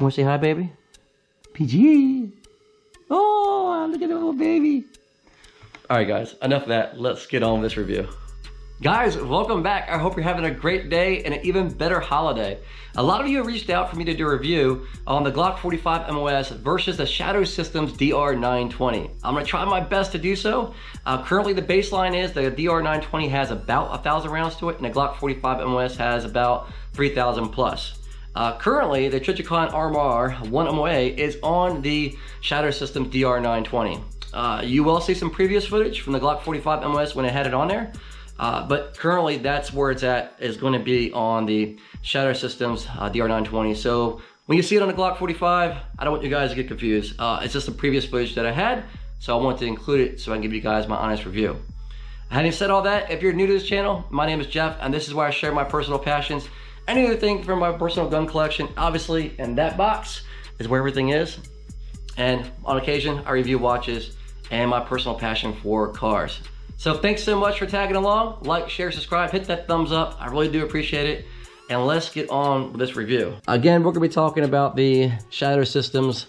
wanna say hi, baby? PG. Oh, look at the little baby. All right, guys, enough of that. Let's get on with this review. Guys, welcome back. I hope you're having a great day and an even better holiday. A lot of you have reached out for me to do a review on the Glock 45 MOS versus the Shadow Systems DR920. I'm gonna try my best to do so. Currently the baseline is the DR920 has about 1,000 rounds to it and the Glock 45 MOS has about 3,000 plus. Currently, the Trijicon RMR 1 MOA is on the Shadow Systems DR920. You will see some previous footage from the Glock 45 MOS when I had it on there. But currently that's where it's at, is going to be on the Shadow Systems DR920. So when you see it on the Glock 45, I don't want you guys to get confused. It's just the previous footage that I had, so I wanted to include it so I can give you guys my honest review. Having said all that, if you're new to this channel, my name is Jeff, and this is where I share my personal passions. Any other thing from my personal gun collection, obviously in that box is where everything is. And on occasion, I review watches and my personal passion for cars. So thanks so much for tagging along. Like, share, subscribe, hit that thumbs up. I really do appreciate it. And let's get on with this review. Again, we're gonna be talking about the Shadow Systems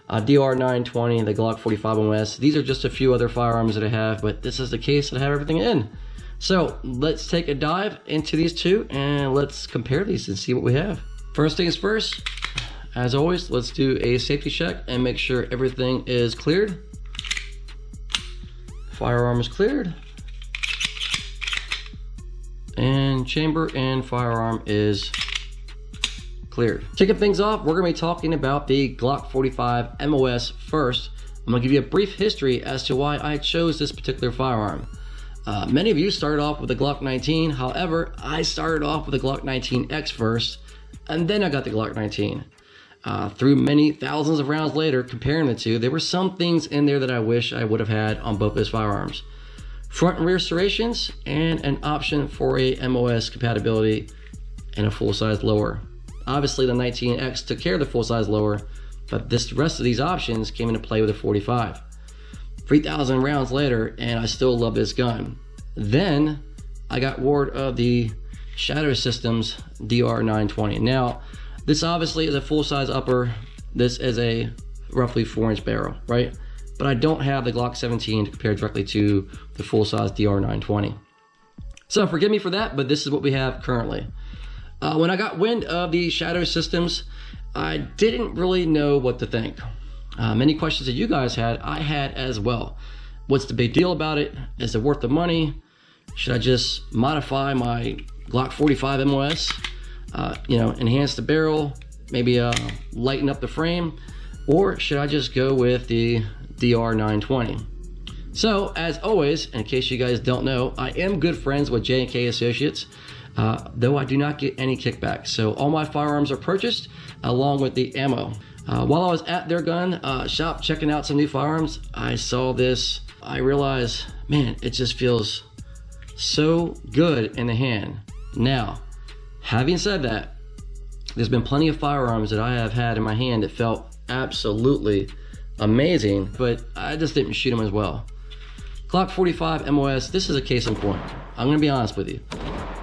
DR920, the Glock 45 MOS. These are just a few other firearms that I have, but this is the case that I have everything in. So let's take a dive into these two and let's compare these and see what we have. First things first, as always, let's do a safety check and make sure everything is cleared. Firearm is cleared. And chamber and firearm is cleared. Kicking things off, we're gonna be talking about the Glock 45 MOS first. I'm gonna give you a brief history as to why I chose this particular firearm. Many of you started off with the Glock 19. However, I started off with the Glock 19X first, and then I got the Glock 19. Through many thousands of rounds later, comparing the two, there were some things in there that I wish I would have had on both those firearms. Front and rear serrations, and an option for a MOS compatibility and a full-size lower. Obviously, the 19X took care of the full-size lower, but the rest of these options came into play with the 45. 3,000 rounds later, and I still love this gun. Then, I got word of the Shadow Systems DR920. Now, this obviously is a full-size upper. This is a roughly 4-inch barrel, right? But I don't have the Glock 17 to compare directly to the full-size DR920. So forgive me for that, but this is what we have currently. When I got wind of the Shadow Systems, I didn't really know what to think. Many questions that you guys had, I had as well. What's the big deal about it? Is it worth the money? Should I just modify my Glock 45 MOS? Enhance the barrel, maybe lighten up the frame, or should I just go with the DR920? So, as always, in case you guys don't know, I am good friends with J&K Associates, though I do not get any kickback. So all my firearms are purchased along with the ammo. While I was at their gun shop checking out some new firearms, I saw this. I realized, man, it just feels so good in the hand. Now, having said that, there's been plenty of firearms that I have had in my hand that felt absolutely amazing, but I just didn't shoot them as well. Glock 45 MOS, this is a case in point. I'm gonna be honest with you.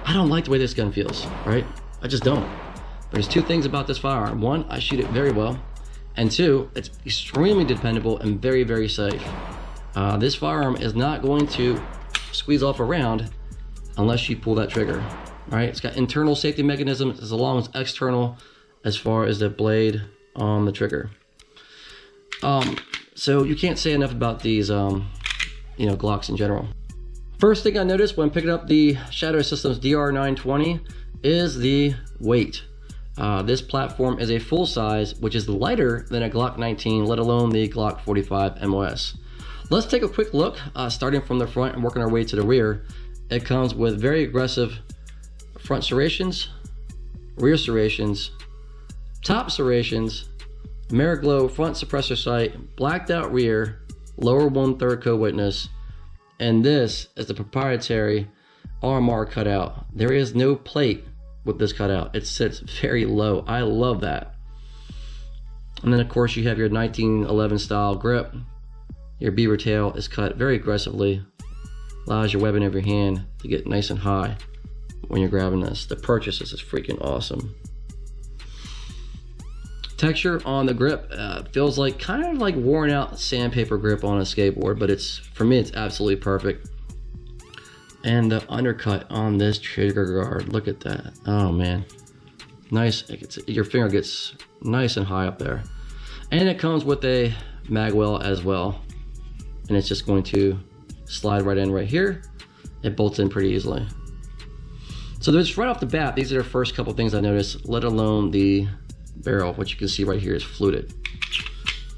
I don't like the way this gun feels, right? I just don't. But there's two things about this firearm. One, I shoot it very well. And two, it's extremely dependable and very, very safe. This firearm is not going to squeeze off a round unless you pull that trigger. Right, it's got internal safety mechanisms as long as external as far as the blade on the trigger. So you can't say enough about these, Glocks in general. First thing I noticed when picking up the Shadow Systems DR920 is the weight. This platform is a full size, which is lighter than a Glock 19, let alone the Glock 45 MOS. Let's take a quick look, starting from the front and working our way to the rear. It comes with very aggressive front serrations, rear serrations, top serrations, Mariglow front suppressor sight, blacked out rear, lower 1/3 co-witness, and this is the proprietary RMR cutout. There is no plate with this cutout. It sits very low. I love that. And then of course you have your 1911 style grip. Your beaver tail is cut very aggressively, allows your weapon of your hand to get nice and high when you're grabbing this. The purchase is freaking awesome. Texture on the grip feels like kind of like worn out sandpaper grip on a skateboard, but it's, for me, it's absolutely perfect. And the undercut on this trigger guard, look at that. Oh man, nice. Your finger gets nice and high up there. And it comes with a mag well as well. And it's just going to slide right in right here. It bolts in pretty easily. So there's right off the bat, these are the first couple things I noticed, let alone the barrel, which you can see right here is fluted.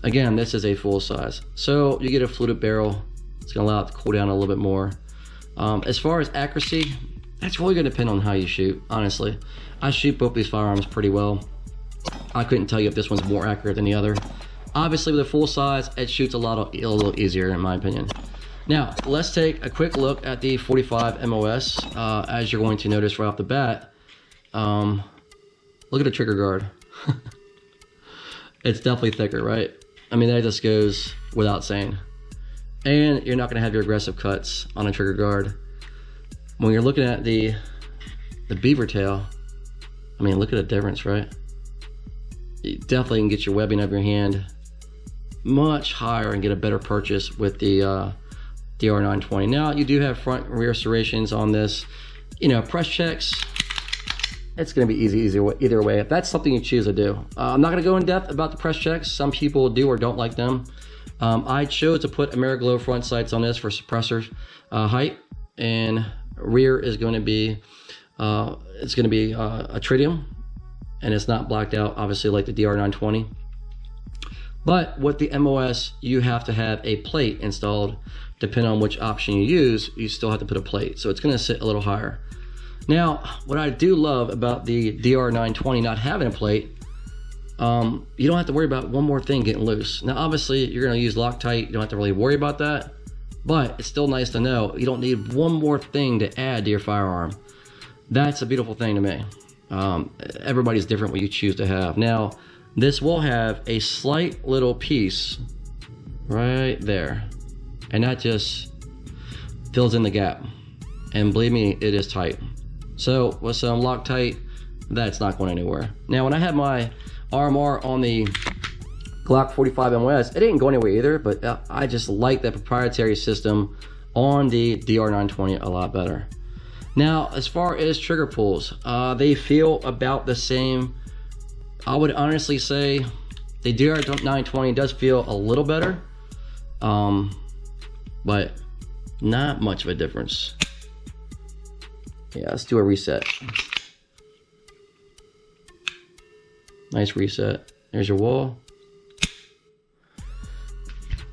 Again, this is a full size. So you get a fluted barrel. It's gonna allow it to cool down a little bit more. As far as accuracy, that's really gonna depend on how you shoot, honestly. I shoot both these firearms pretty well. I couldn't tell you if this one's more accurate than the other. Obviously with a full size, it shoots a little easier in my opinion. Now, let's take a quick look at the 45 MOS. As you're going to notice right off the bat, look at the trigger guard. It's definitely thicker, right? I mean, that just goes without saying. And you're not gonna have your aggressive cuts on a trigger guard. When you're looking at the beaver tail, I mean, look at the difference, right? You definitely can get your webbing of your hand much higher and get a better purchase with the DR920. Now, you do have front and rear serrations on this. You know, press checks, it's going to be easy either way, if that's something you choose to do. I'm not going to go in depth about the press checks. Some people do or don't like them. I chose to put AmeriGlow front sights on this for suppressor height, and rear is going to be a tritium, and it's not blacked out, obviously, like the DR920. But with the MOS, you have to have a plate installed. Depending on which option you use, you still have to put a plate. So it's gonna sit a little higher. Now, what I do love about the DR920 not having a plate, you don't have to worry about one more thing getting loose. Now, obviously, you're gonna use Loctite. You don't have to really worry about that. But it's still nice to know you don't need one more thing to add to your firearm. That's a beautiful thing to me. Everybody's different what you choose to have. Now, this will have a slight little piece right there, and that just fills in the gap. And believe me, it is tight. So with some Loctite, that's not going anywhere. Now, when I had my RMR on the Glock 45 MOS, it didn't go anywhere either, but I just like that proprietary system on the DR920 a lot better. Now, as far as trigger pulls, they feel about the same. I would honestly say the DR920 does feel a little better, but not much of a difference. Yeah, let's do a reset. Nice reset. There's your wall.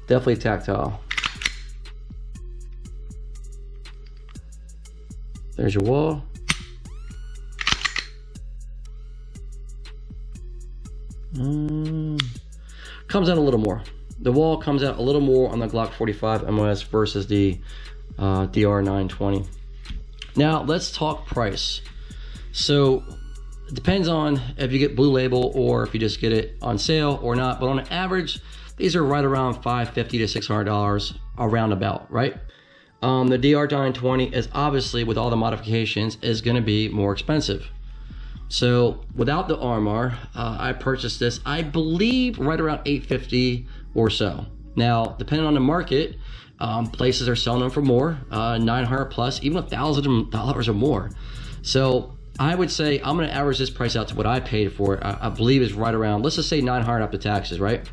Definitely tactile. There's your wall. Comes out a little more. The wall comes out a little more on the Glock 45 MOS versus the DR920. Now let's talk price. So it depends on if you get Blue Label or if you just get it on sale or not, but on an average, these are right around $550 to $600 around about, right? The DR920 is obviously, with all the modifications, is going to be more expensive. So without the RMR, I purchased this, I believe, right around $850 or so. Now, depending on the market, places are selling them for more, 900 plus, even $1,000 or more. So I would say I'm going to average this price out to what I paid for it. I believe is right around, let's just say 900 after taxes, right?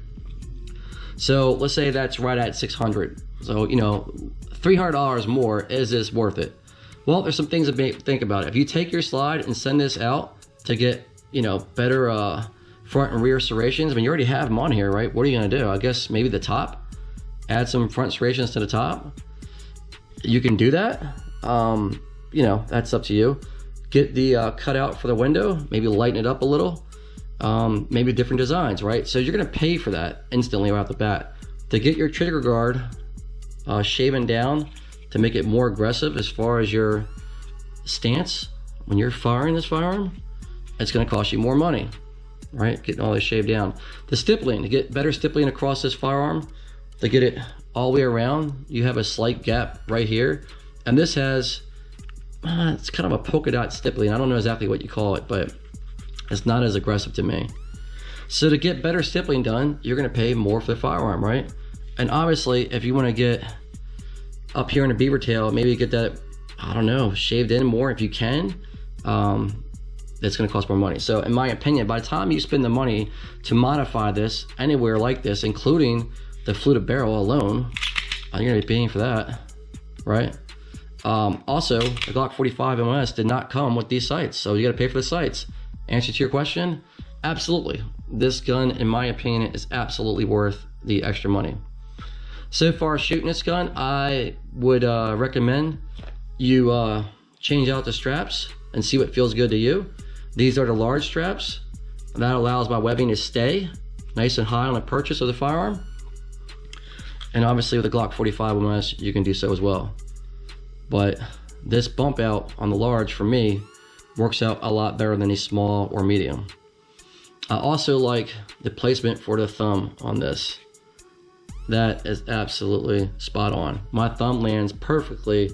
So let's say that's right at 600. So, you know, $300 more, is this worth it? Well, there's some things to think about. If you take your slide and send this out to get, you know, better front and rear serrations, I mean, you already have them on here, right? What are you gonna do? I guess maybe the top, add some front serrations to the top. You can do that. You know, that's up to you. Get the cutout for the window, maybe lighten it up a little. Maybe different designs, right? So you're gonna pay for that instantly right off the bat. To get your trigger guard shaven down to make it more aggressive as far as your stance when you're firing this firearm, it's gonna cost you more money, right? Getting all this shaved down. The stippling, to get better stippling across this firearm, to get it all the way around, you have a slight gap right here. And this has, it's kind of a polka dot stippling. I don't know exactly what you call it, but it's not as aggressive to me. So to get better stippling done, you're gonna pay more for the firearm, right? And obviously, if you wanna get up here in a beaver tail, maybe get that, I don't know, shaved in more if you can, it's gonna cost more money. So in my opinion, by the time you spend the money to modify this anywhere like this, including the fluted barrel alone, you're gonna be paying for that, right? Also, the Glock 45 MOS did not come with these sights, so you gotta pay for the sights. Answer to your question, absolutely. This gun, in my opinion, is absolutely worth the extra money. So far shooting this gun, I would recommend you change out the straps and see what feels good to you. These are the large straps. That allows my webbing to stay nice and high on the purchase of the firearm. And obviously with the Glock 45 MOS, you can do so as well. But this bump out on the large, for me, works out a lot better than a small or medium. I also like the placement for the thumb on this. That is absolutely spot on. My thumb lands perfectly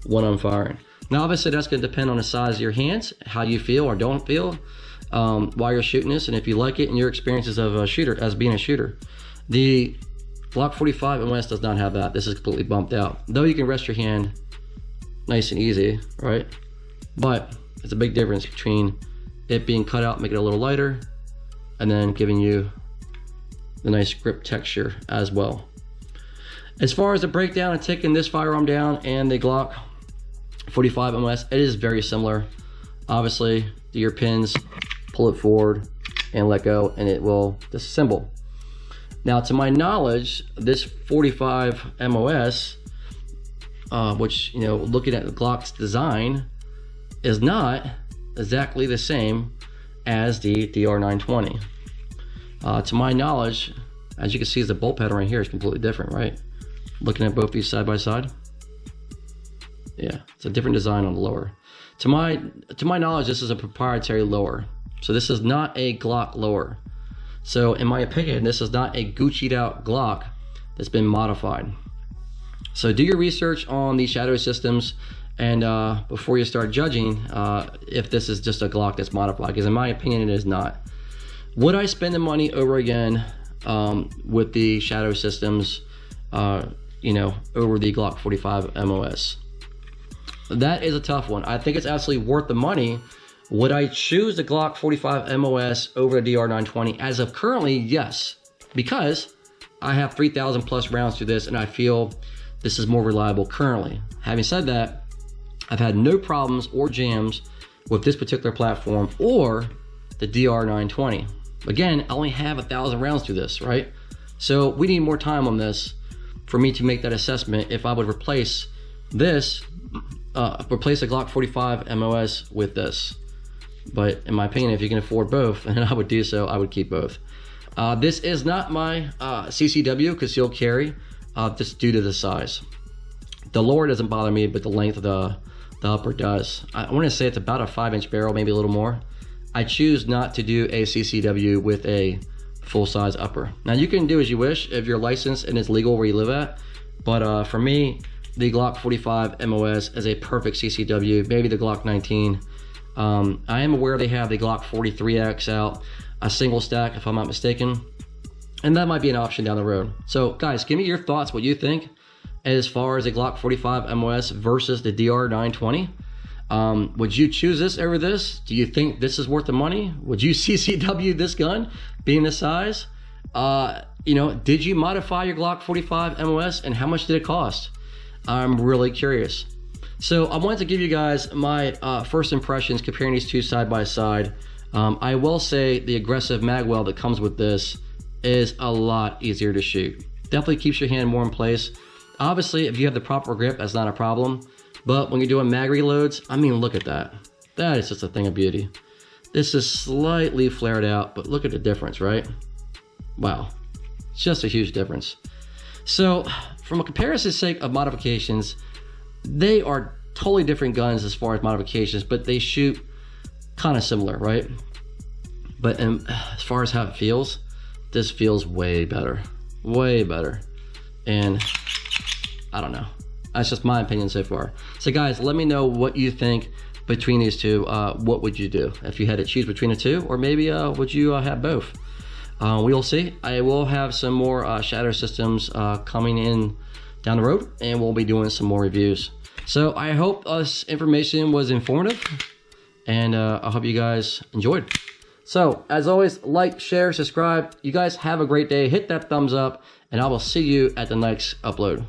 when I'm firing. Now obviously that's gonna depend on the size of your hands, how you feel or don't feel while you're shooting this, and if you like it and your experiences of a shooter, as being a shooter. The Glock 45 MOS does not have that. This is completely bumped out. Though you can rest your hand nice and easy, right? But it's a big difference between it being cut out, make it a little lighter, and then giving you the nice grip texture as well. As far as the breakdown of taking this firearm down and the Glock 45 MOS, it is very similar. Obviously, do your pins, pull it forward and let go, and it will disassemble. Now, to my knowledge, this 45 MOS, which, you know, looking at the Glock's design, is not exactly the same as the DR920. To my knowledge, as you can see, the bolt pattern right here is completely different, right? Looking at both these side by side. Yeah, it's a different design on the lower. To my knowledge, this is a proprietary lower. So this is not a Glock lower. So in my opinion, this is not a Gucci'd out Glock that's been modified. So do your research on these shadow systems, and before you start judging if this is just a Glock that's modified, because in my opinion, it is not. Would I spend the money over again with the shadow systems, you know, over the Glock 45 MOS? That is a tough one. I think it's absolutely worth the money. Would I choose the Glock 45 MOS over the DR920? As of currently, yes, because I have 3,000 plus rounds to this, and I feel this is more reliable currently. Having said that, I've had no problems or jams with this particular platform or the DR920. Again, I only have 1,000 rounds to this, right? So we need more time on this for me to make that assessment if I would replace this, replace the Glock 45 MOS with this. But in my opinion, if you can afford both, and I would do so, I would keep both. This is not my CCW concealed carry, just due to the size. The lower doesn't bother me, but the length of the upper does. I want to say it's about a 5-inch barrel, maybe a little more. I choose not to do a CCW with a full-size upper. Now you can do as you wish if you're licensed and it's legal where you live at, but for me, the Glock 45 MOS is a perfect CCW, maybe the Glock 19. I am aware they have the Glock 43X out, a single stack if I'm not mistaken, and that might be an option down the road. So guys, give me your thoughts, what you think as far as the Glock 45 MOS versus the DR920. Would you choose this over this? Do you think this is worth the money? Would you CCW this gun being the size? You know, did you modify your Glock 45 MOS, and how much did it cost? I'm really curious. So I wanted to give you guys my first impressions comparing these two side by side. I will say the aggressive magwell that comes with this is a lot easier to shoot. Definitely keeps your hand more in place. Obviously, if you have the proper grip, that's not a problem. But when you're doing mag reloads, I mean, look at that. That is just a thing of beauty. This is slightly flared out, but look at the difference, right? Wow, it's just a huge difference. So from a comparison's sake of modifications, they are totally different guns as far as modifications, but they shoot kind of similar, right? But as far as how it feels, this feels way better, and I don't know, that's just my opinion so far. So guys, let me know what you think between these two. What would you do if you had to choose between the two, or maybe would you have both? We'll see. I will have some more shatter systems coming in down the road, and we'll be doing some more reviews. So I hope this information was informative, and I hope you guys enjoyed. So as always, like, share, subscribe. You guys have a great day. Hit that thumbs up, and I will see you at the next upload.